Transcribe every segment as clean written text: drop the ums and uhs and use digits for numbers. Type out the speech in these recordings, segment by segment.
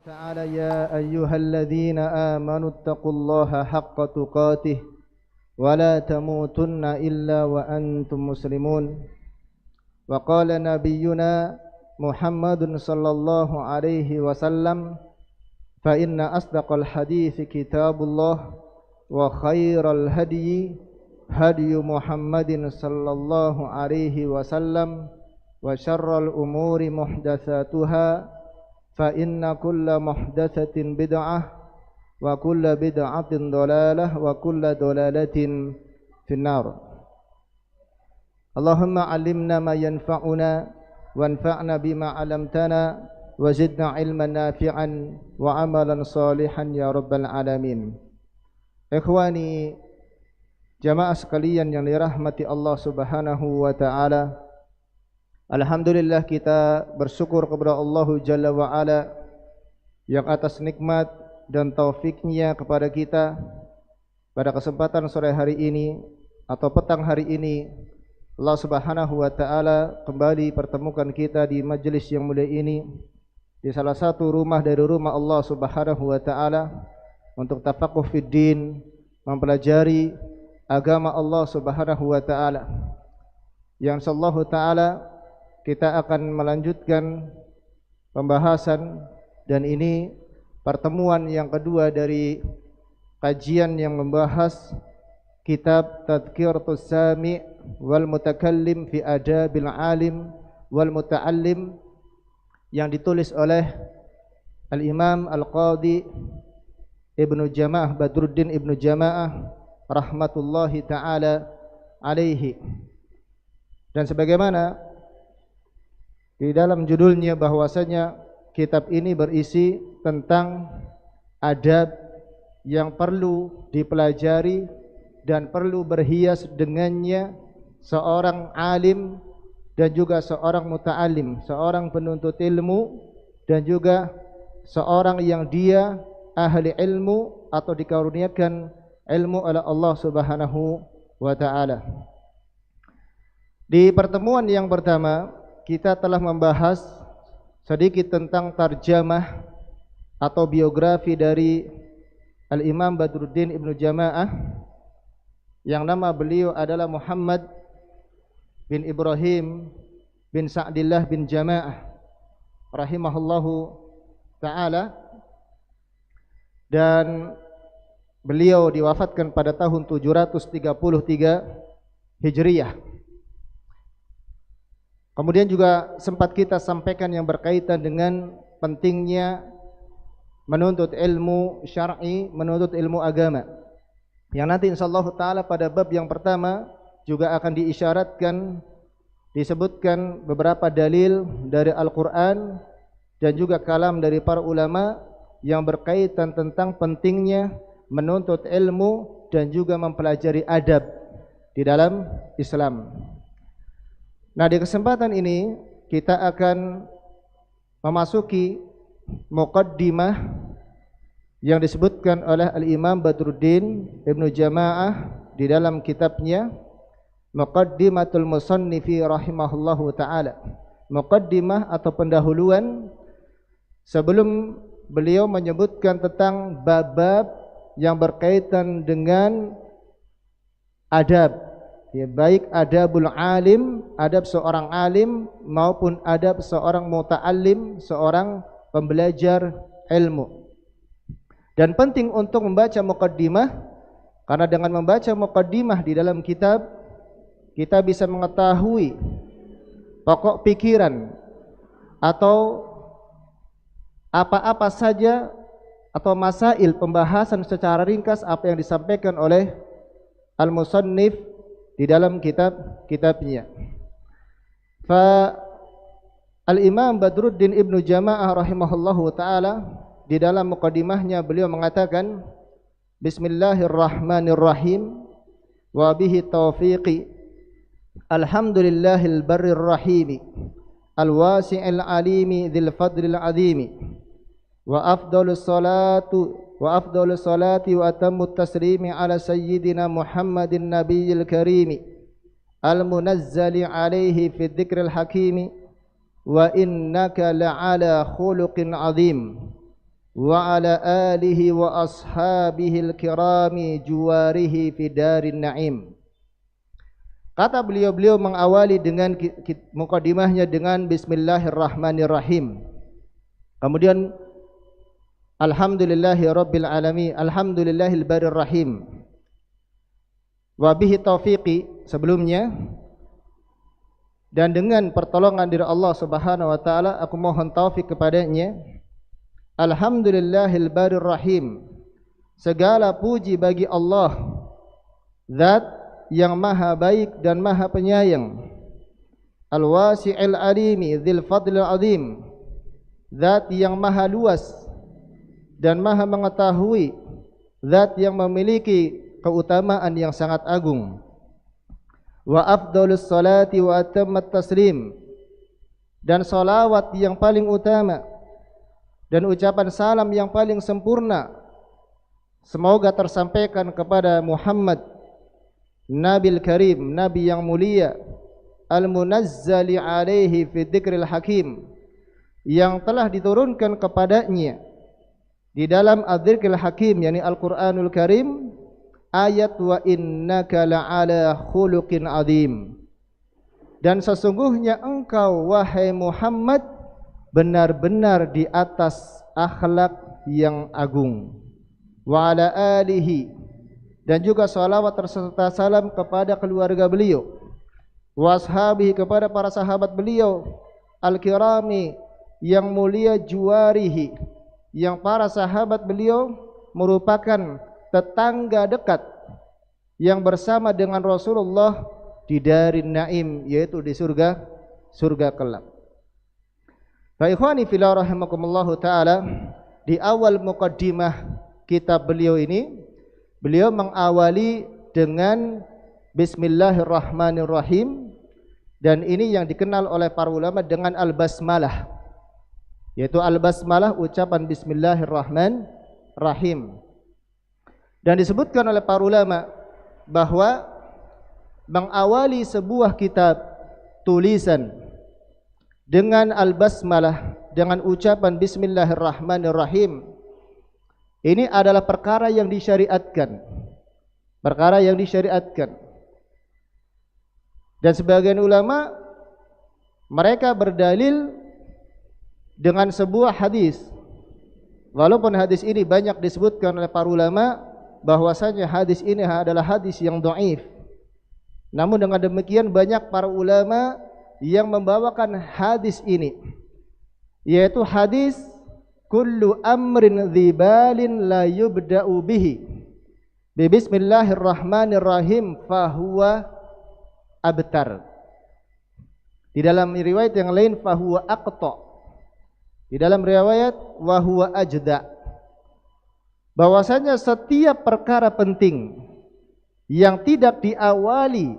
تعالى يا أيها الذين آمنوا اتقوا الله حق تقاته ولا تموتن إلا وأنتم مسلمون. وقال نبينا محمد صلى الله عليه وسلم فإن أصدق الحديث كتاب الله وخير الهدي هدي محمد صلى الله عليه وسلم وشر الأمور محدثاتها فإن كل محدثة بدعة وكل بدعة ضلالة وكل ضلالة في النار. اللهم علمنا ما ينفعنا وانفعنا بما علمتنا وزدنا علما نافعا وعملا صالحا يا رب العالمين. Ikhwani jamaah sekalian yang dirahmati Allah Subhanahu wa taala, alhamdulillah kita bersyukur kepada Allah Jalla wa Ala yang atas nikmat dan taufiknya kepada kita pada kesempatan sore hari ini atau petang hari ini. Allah Subhanahu wa taala kembali pertemukan kita di majelis yang mulia ini, di salah satu rumah dari rumah Allah Subhanahu wa taala, untuk tafaqquh fid din, mempelajari agama Allah Subhanahu wa taala. Yang insyaallah taala kita akan melanjutkan pembahasan, dan ini pertemuan yang kedua dari kajian yang membahas kitab Tadhkiratus Sami' wal Mutakallim fi Adabil Alim wal Muta'allim yang ditulis oleh Al-Imam Al-Qadhi Ibnu Jamaah Badruddin Ibnu Jamaah rahmatullahi ta'ala alaihi. Dan sebagaimana di dalam judulnya bahwasanya kitab ini berisi tentang adab yang perlu dipelajari dan perlu berhias dengannya seorang alim dan juga seorang muta'alim, seorang penuntut ilmu dan juga seorang yang dia ahli ilmu atau dikaruniakan ilmu oleh Allah Subhanahu wa taala. Di pertemuan yang pertama kita telah membahas sedikit tentang tarjamah atau biografi dari Al-Imam Badruddin Ibnu Jamaah, yang nama beliau adalah Muhammad bin Ibrahim bin Sa'dillah bin Jamaah rahimahullahu ta'ala, dan beliau diwafatkan pada tahun 733 Hijriyah. Kemudian juga sempat kita sampaikan yang berkaitan dengan pentingnya menuntut ilmu syar'i, menuntut ilmu agama, yang nanti insyaallah ta'ala pada bab yang pertama juga akan diisyaratkan, disebutkan beberapa dalil dari Al-Quran dan juga kalam dari para ulama yang berkaitan tentang pentingnya menuntut ilmu dan juga mempelajari adab di dalam Islam. Nah, di kesempatan ini kita akan memasuki muqaddimah yang disebutkan oleh Al-Imam Badruddin Ibnu Jamaah di dalam kitabnya Muqaddimatul Musannifi rahimahullahu ta'ala. Muqaddimah atau pendahuluan sebelum beliau menyebutkan tentang bab-bab yang berkaitan dengan adab, ya, baik adabul alim, adab seorang alim, maupun adab seorang muta'allim, seorang pembelajar ilmu. Dan penting untuk membaca muqaddimah, karena dengan membaca muqaddimah di dalam kitab kita bisa mengetahui pokok pikiran atau apa-apa saja atau masail pembahasan secara ringkas apa yang disampaikan oleh al-musannif di dalam kitabnya. Fa Al-Imam Badruddin Ibnu Jamaah rahimahullahu taala di dalam muqaddimahnya beliau mengatakan, Bismillahirrahmanirrahim wa bihi taufiqi alhamdulillahil barrir rahimi al-wasi'il alimi dzil fadlil azimi wa afdhalus salati wa atammut taslimi ala sayyidina Muhammadin nabiyil karimi al-munazzali alaihi fi dzikril hakimi wa innaka la'ala khuluqin azim wa ala alihi wa ashabihil kirami juwarihi fi darin na'im. Kata beliau mengawali dengan mukadimahnya dengan bismillahirrahmanirrahim. Kemudian alhamdulillahi rabbil alamin, alhamdulillahil barir rahim. Wa bihi taufiqi sebelumnya, dan dengan pertolongan dari Allah Subhanahu wa taala aku mohon taufik kepadanya. Alhamdulillahil barir rahim. Segala puji bagi Allah, zat yang maha baik dan maha penyayang. Al-wasi'il alimi dzil fadlil azim. Zat yang maha luas dan maha mengetahui, zat yang memiliki keutamaan yang sangat agung. Wa afdhalus salati wa atammat taslim. Dan salawat yang paling utama dan ucapan salam yang paling sempurna semoga tersampaikan kepada Muhammad Nabil Karim, Nabi yang mulia, Al-Munazzali alaihi fi dzikril hakim, yang telah diturunkan kepadanya di dalam Adzikrul Hakim, yakni Al-Qur'anul Karim, ayat wa innaka la'ala khuluqin azim. Dan sesungguhnya engkau wahai Muhammad benar-benar di atas akhlak yang agung. Wa ala alihi, dan juga salawat serta salam kepada keluarga beliau, washabihi, kepada para sahabat beliau, al-kirami, yang mulia, juwarihi, yang para sahabat beliau merupakan tetangga dekat yang bersama dengan Rasulullah di darin naim, yaitu di surga kelak. Fa ikhwani fillah rahimakumullahu taala, di awal muqaddimah kitab beliau ini, beliau mengawali dengan bismillahirrahmanirrahim, dan ini yang dikenal oleh para ulama dengan al-basmalah, yaitu al-basmalah, ucapan bismillahirrahmanirrahim. Dan disebutkan oleh para ulama bahwa mengawali sebuah kitab tulisan dengan al-basmalah, dengan ucapan bismillahirrahmanirrahim, ini adalah perkara yang disyariatkan. Perkara yang disyariatkan. Dan sebagian ulama mereka berdalil dengan sebuah hadis. Walaupun hadis ini banyak disebutkan oleh para ulama bahwasanya hadis ini adalah hadis yang dhaif. Namun dengan demikian banyak para ulama yang membawakan hadis ini, yaitu hadis kullu amrin dzibalin la yubda'u bihi bi bismillahirrahmanirrahim fahuwa abtar. Di dalam riwayat yang lain fahuwa aqta. Di dalam riwayat wa huwa ajda. Bahwasanya setiap perkara penting yang tidak diawali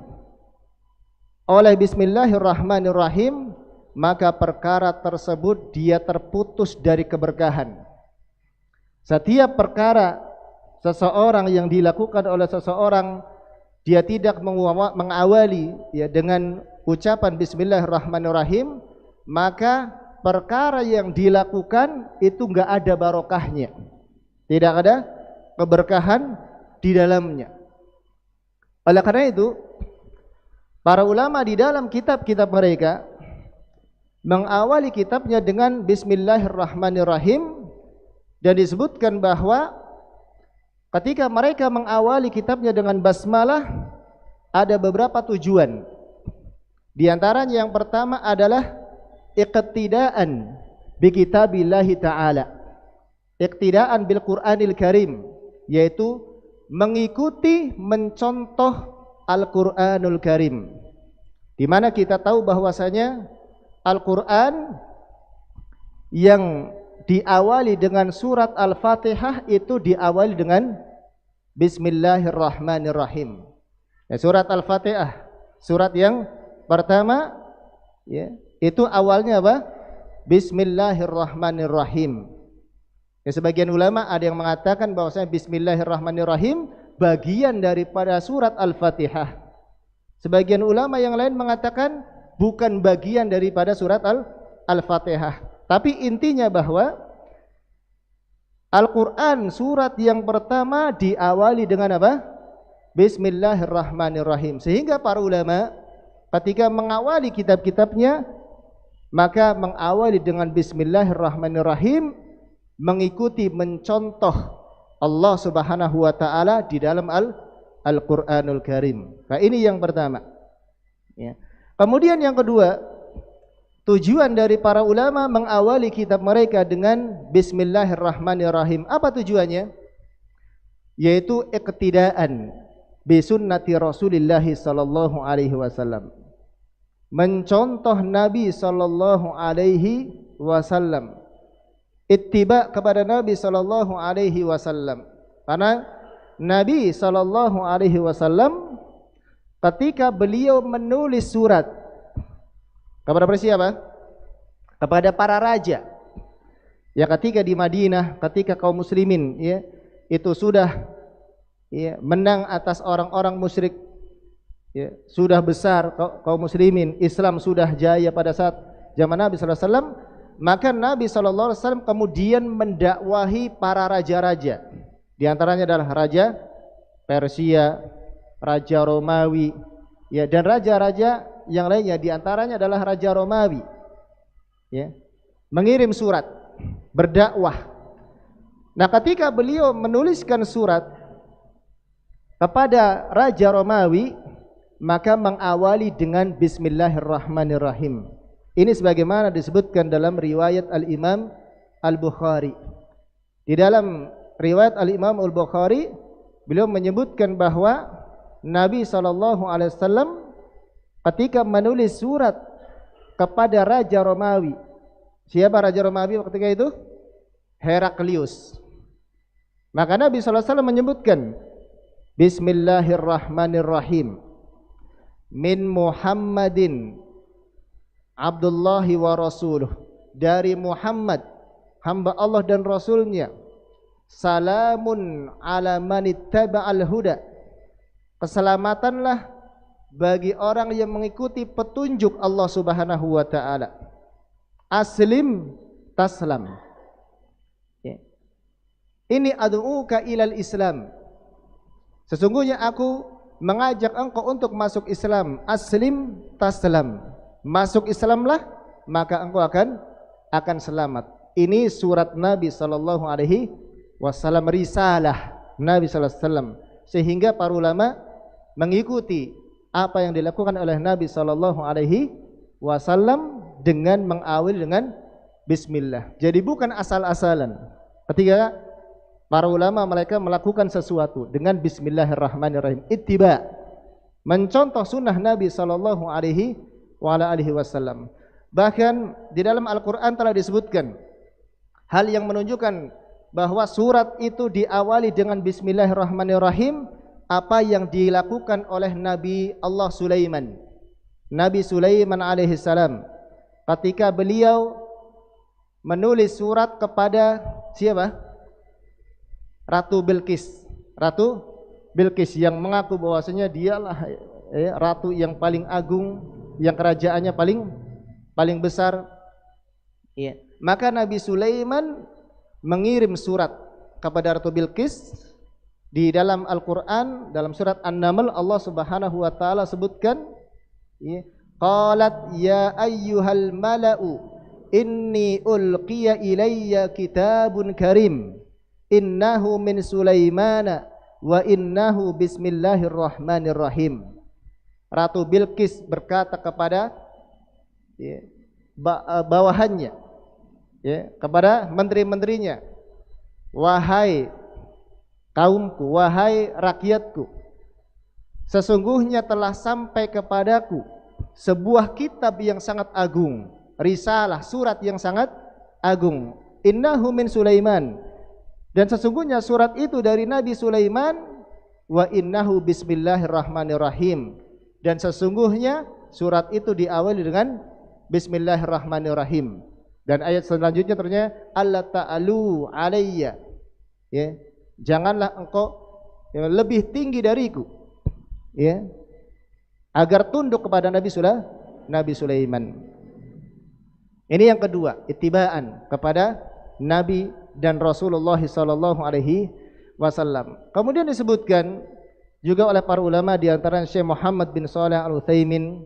oleh bismillahirrahmanirrahim, maka perkara tersebut dia terputus dari keberkahan. Setiap perkara seseorang yang dilakukan oleh seseorang, dia tidak mengawali ya dengan ucapan bismillahirrahmanirrahim, maka perkara yang dilakukan itu enggak ada barokahnya, tidak ada keberkahan di dalamnya. Oleh karena itu, para ulama di dalam kitab-kitab mereka mengawali kitabnya dengan bismillahirrahmanirrahim, dan disebutkan bahwa ketika mereka mengawali kitabnya dengan basmalah ada beberapa tujuan. Di antaranya yang pertama adalah iqtidaan bi kitabillahi ta'ala, iqtidaan bil Qur'anil Karim, yaitu mengikuti, mencontoh Al-Qur'anul Karim, di mana kita tahu bahwasanya Al-Quran yang diawali dengan surat Al-Fatihah itu diawali dengan bismillahirrahmanirrahim. Ya, surat Al-Fatihah, surat yang pertama ya, itu awalnya apa? Bismillahirrahmanirrahim. Ya, sebagian ulama ada yang mengatakan bahwasanya bismillahirrahmanirrahim bagian daripada surat Al-Fatihah. Sebagian ulama yang lain mengatakan bukan bagian daripada surat Al-Fatihah. Tapi intinya bahwa Al-Quran surat yang pertama diawali dengan apa? Bismillahirrahmanirrahim. Sehingga para ulama ketika mengawali kitab-kitabnya, maka mengawali dengan Bismillahirrahmanirrahim, mengikuti, mencontoh Allah Subhanahu wa taala di dalam Al-Qur'anul Karim. Nah, ini yang pertama. Ya. Kemudian yang kedua, tujuan dari para ulama mengawali kitab mereka dengan Bismillahirrahmanirrahim. Apa tujuannya? Yaitu iqtidaan bi sunnati Rasulillah sallallahu alaihi wasallam. Mencontoh Nabi sallallahu alaihi wasallam. Ittiba kepada Nabi sallallahu alaihi wasallam. Karena Nabi sallallahu alaihi wasallam ketika beliau menulis surat kepada siapa? Kepada para raja. Ya, ketika di Madinah, ketika kaum muslimin ya itu sudah ya menang atas orang-orang musyrik, ya, sudah besar kaum muslimin, Islam sudah jaya pada saat zaman Nabi sallallahu alaihi wasallam, maka Nabi sallallahu alaihi wasallam kemudian mendakwahi para raja-raja. Di antaranya adalah raja Persia, raja Romawi, ya, dan raja-raja yang lainnya. Di antaranya adalah raja Romawi, ya, mengirim surat berdakwah. Nah, ketika beliau menuliskan surat kepada raja Romawi, maka mengawali dengan Bismillahirrahmanirrahim. Ini sebagaimana disebutkan dalam riwayat Al-Imam Al-Bukhari. Di dalam riwayat Al-Imam Al-Bukhari, beliau menyebutkan bahwa Nabi SAW ketika menulis surat kepada Raja Romawi. Siapa Raja Romawi ketika itu? Heraklius. Maka Nabi SAW menyebutkan Bismillahirrahmanirrahim. Min Muhammadin Abdullahi wa Rasuluh. Dari Muhammad, hamba Allah dan Rasulnya. Salamun ala manittaba'al huda. Keselamatanlah bagi orang yang mengikuti petunjuk Allah Subhanahu wa taala. Aslim taslam. Ya. Ini ad'uka ilal Islam. Sesungguhnya aku mengajak engkau untuk masuk Islam. Aslim taslam. Masuk Islamlah, maka engkau akan selamat. Ini surat Nabi sallallahu alaihi wasallam, risalah Nabi sallallahu alaihi wasallam. Sehingga para ulama mengikuti apa yang dilakukan oleh Nabi sallallahu alaihi wasallam dengan mengawali dengan bismillah. Jadi bukan asal-asalan. Ketika para ulama mereka melakukan sesuatu dengan bismillahirrahmanirrahim, ittiba, mencontoh sunnah Nabi sallallahu alaihi wasallam. Bahkan di dalam Al-Qur'an telah disebutkan hal yang menunjukkan bahwa surat itu diawali dengan bismillahirrahmanirrahim, apa yang dilakukan oleh Nabi Allah Sulaiman. Nabi Sulaiman alaihi salam ketika beliau menulis surat kepada siapa? Ratu Bilqis. Ratu Bilqis yang mengaku bahwasanya dialah ratu yang paling agung, yang kerajaannya paling besar. Ya. Maka Nabi Sulaiman mengirim surat kepada Ratu Bilqis. Di dalam Al-Qur'an, dalam surat An-Naml, Allah Subhanahu wa taala sebutkan, ya, qalat ya ayyuhal mala'u inni ulqiya ilayya kitabun karim innahu min Sulaimana wa innahu bismillahirrahmanirrahim. Ratu Bilqis berkata kepada bawahannya, ya, kepada menteri-menterinya, wahai kaumku, wahai rakyatku, sesungguhnya telah sampai kepadaku sebuah kitab yang sangat agung, risalah, surat yang sangat agung, innahu min Sulaiman, dan sesungguhnya surat itu dari Nabi Sulaiman, wa innahu bismillahirrahmanirrahim, dan sesungguhnya surat itu diawali dengan bismillahirrahmanirrahim. Dan ayat selanjutnya ternyata Allah ta'alu alayya, ya, janganlah engkau lebih tinggi dariku, ya, agar tunduk kepada Nabi Sulaiman. Ini yang kedua, ittibaan kepada Nabi dan Rasulullah sallallahu alaihi wasallam. Kemudian disebutkan juga oleh para ulama di antara Syekh Muhammad bin Shalih Al-Utsaimin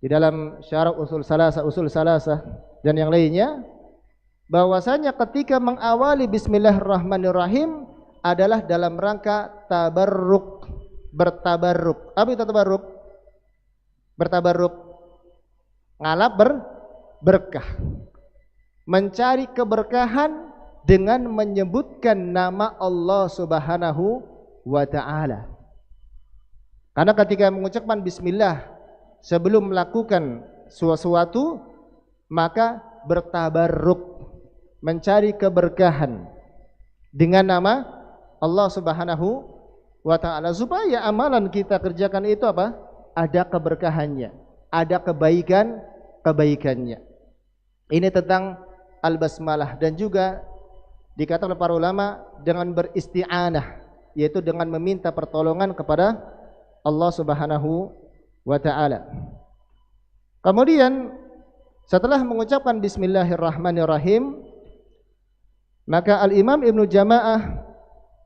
di dalam Syarah Usul Salasah dan yang lainnya, bahwasanya ketika mengawali bismillahirrahmanirrahim adalah dalam rangka tabarruk, bertabarruk. Apa itu tabarruk? Bertabarruk, ngalap berkah, mencari keberkahan dengan menyebutkan nama Allah Subhanahu wa ta'ala. Karena ketika mengucapkan bismillah sebelum melakukan sesuatu, maka bertabarruk, mencari keberkahan dengan nama Allah Subhanahu wa ta'ala, supaya amalan kita kerjakan itu apa? Ada keberkahannya, ada kebaikannya. Ini tentang al-basmalah. Dan juga dikatakan oleh para ulama dengan beristi'anah, yaitu dengan meminta pertolongan kepada Allah Subhanahu wa ta'ala. Kemudian setelah mengucapkan bismillahirrahmanirrahim, maka Al-Imam Ibnu Jama'ah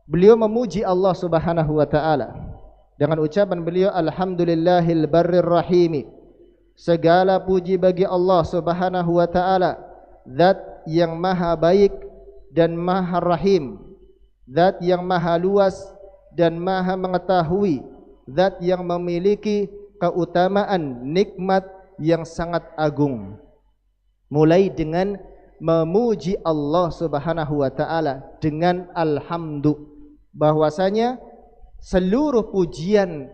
beliau memuji Allah Subhanahu wa ta'ala dengan ucapan beliau, alhamdulillahil barrir rahimi, segala puji bagi Allah Subhanahu wa ta'ala, zat yang maha baik dan maha rahim, zat yang maha luas dan maha mengetahui, zat yang memiliki keutamaan nikmat yang sangat agung. Mulai dengan memuji Allah Subhanahu wa ta'ala dengan alhamdu, bahwasanya seluruh pujian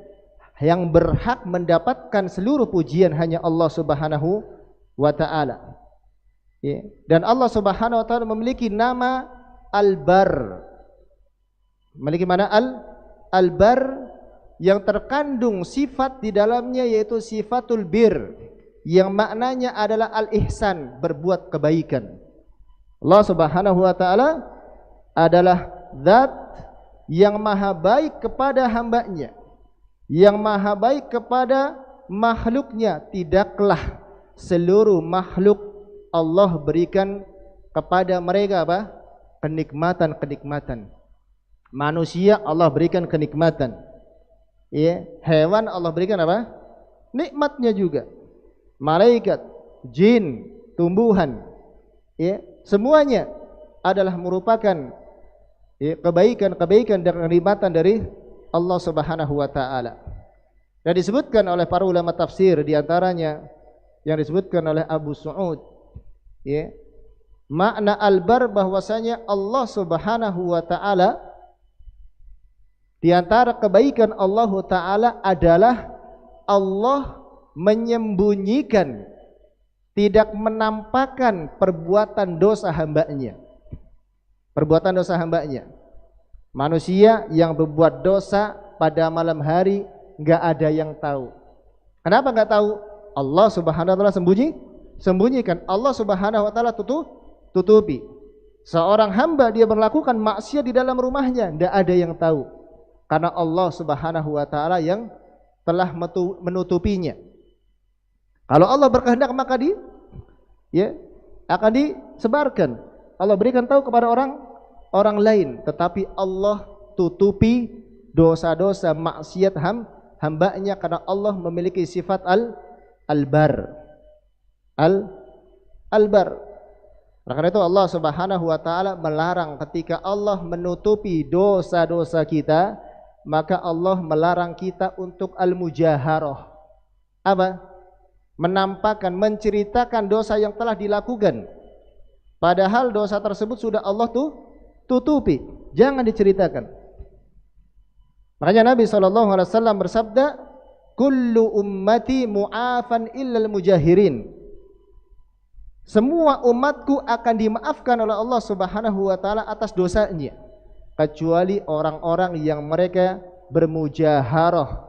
yang berhak mendapatkan seluruh pujian hanya Allah Subhanahu wa ta'ala. Dan Allah Subhanahu wa ta'ala memiliki nama Al-Bar. Memiliki mana? Al-Bar, yang terkandung sifat di dalamnya yaitu sifatul bir, yang maknanya adalah al-ihsan, berbuat kebaikan. Allah Subhanahu wa ta'ala adalah zat yang maha baik kepada hambanya, yang maha baik kepada makhluknya. Tidaklah seluruh makhluk Allah berikan kepada mereka apa? Kenikmatan. Manusia Allah berikan kenikmatan, ya. Hewan Allah berikan apa? Nikmatnya juga. Malaikat, jin, tumbuhan, ya, semuanya adalah merupakan kebaikan dan kenikmatan dari Allah Subhanahu wa ta'ala. Dan disebutkan oleh para ulama tafsir, di antaranya yang disebutkan oleh Abu Su'ud, ya, makna al-bar bahwasanya Allah Subhanahu wa ta'ala, di antara kebaikan Allah ta'ala adalah Allah menyembunyikan, tidak menampakkan perbuatan dosa hambanya. Perbuatan dosa hambanya. Manusia yang berbuat dosa pada malam hari enggak ada yang tahu. Kenapa enggak tahu? Allah Subhanahu wa ta'ala sembunyikan. Allah Subhanahu wa ta'ala tutupi. Seorang hamba dia melakukan maksiat di dalam rumahnya, enggak ada yang tahu. Karena Allah Subhanahu wa ta'ala yang telah menutupinya. Kalau Allah berkehendak maka akan disebarkan. Allah berikan tahu kepada orang lain, tetapi Allah tutupi dosa-dosa maksiat hambanya, karena Allah memiliki sifat al-bar. Al-bar. Karena itu Allah Subhanahu wa ta'ala melarang, ketika Allah menutupi dosa-dosa kita, maka Allah melarang kita untuk al-mujaharah. Apa? Menampakkan, menceritakan dosa yang telah dilakukan, padahal dosa tersebut sudah Allah tutupi, jangan diceritakan. Makanya Nabi SAW bersabda, kullu ummati mu'afan illal mujahirin. Semua umatku akan dimaafkan oleh Allah Subhanahu wa ta'ala atas dosanya, kecuali orang-orang yang mereka bermujaharah,